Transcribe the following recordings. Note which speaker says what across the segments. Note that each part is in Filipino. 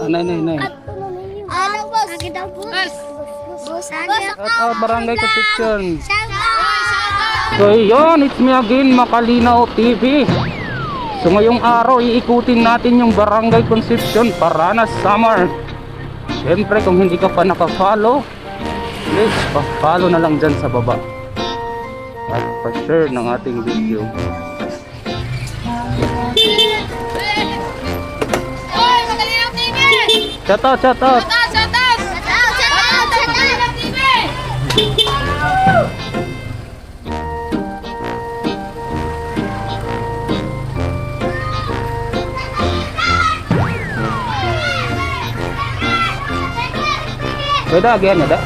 Speaker 1: Nay.
Speaker 2: Ano, boss? Agad daw, boss. Boss, agad.
Speaker 1: Shout out Barangay Concepcion.
Speaker 2: Shout out.
Speaker 1: So yun, it's me again, Makalinaw TV. So ngayong araw, iikutin natin yung Barangay Concepcion Paranas Summer. Siyempre, kung hindi ka pa naka-follow, please, pa-follow na lang dyan sa baba. At pa-share ng ating video.
Speaker 2: Oy, Makalinaw TV!
Speaker 1: Shout out!
Speaker 2: Shout out! TV!
Speaker 1: Pwede again, ada?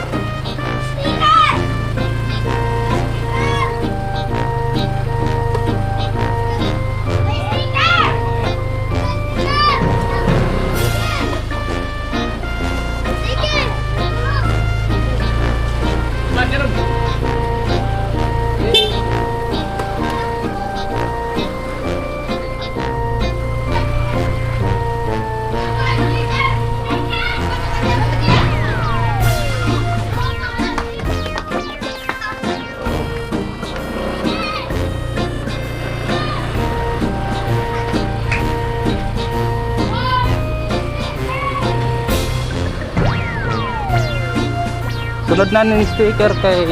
Speaker 1: Sunod na ng sticker kay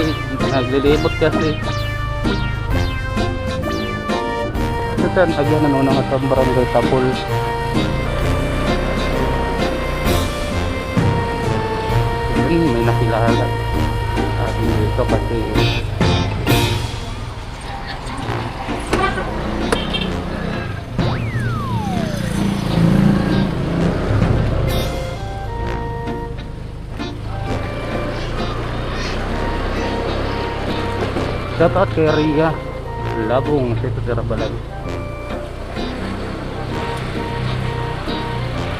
Speaker 1: naglilibot kasi. Saan agyan na nung sa Barangay Tapol. Yun, may nakilala. Sabi dito kasi shout out kay Ria Labong sa ito sa Balag.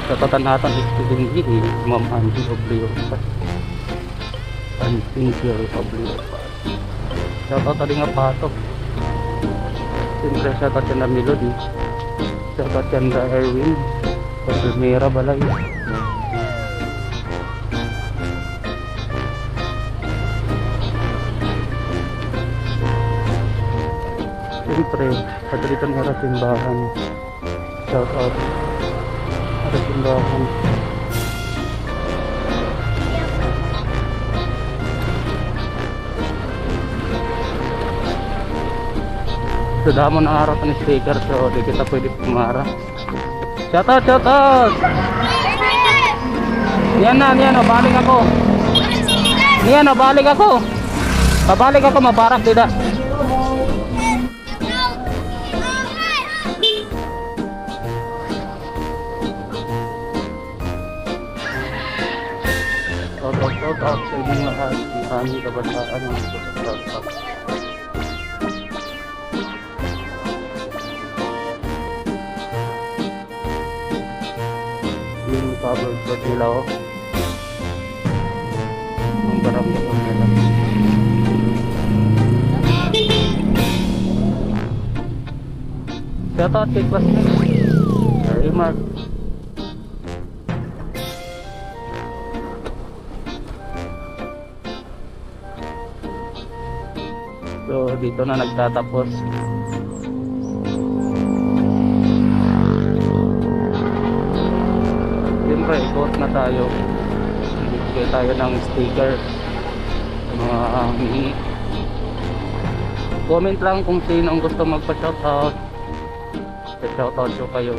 Speaker 1: Shout out natin student ni Ma'am Angie Oblio. Angie Oblio. Shout out tadi nga patok. Siyempre shout out na Melody. Shout out Chandra Erwin. Palmera Balay. Siyempre, sa dito nga simbahan. Shout out sa simbahan. So damo na araw ng sticker, so di kita pwede pumara. Shout out! Yan na, balik ako. Yan na, balik ako. Babalik ako, mabarak dida. Shout out sa inyong lahat. Maraming kabataan ng shout out. Yung covered bird nila o. Ang barangay ko nila. Shout out kay classmates. Hey Mark. So dito na nagtatapos. Siyempre ikot na tayo. Bigay tayo ng sticker. Mga comment lang kung sino ang gusto magpa-shoutout. Pa-shoutout ko kayo.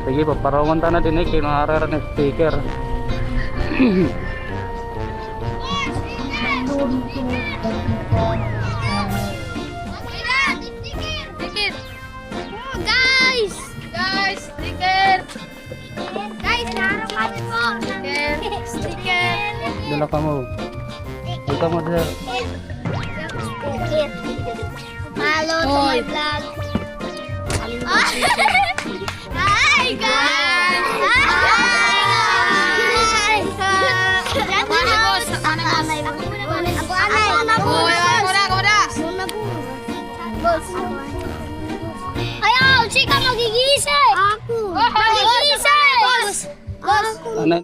Speaker 1: Sige, paparawang na din kay naharara ng sticker.
Speaker 2: Sticker! Oh, guys! Sticker! Guys, naharap natin po! Sticker!
Speaker 1: Dala ka mo. Dala ka mo, sir.
Speaker 2: Hello to my vlog. Hi guys! Hi! Ako na, boss. Ako anay. Boss. Ayaw, chika magigising. Ako. Magigising. Boss. Boss.
Speaker 1: Ano?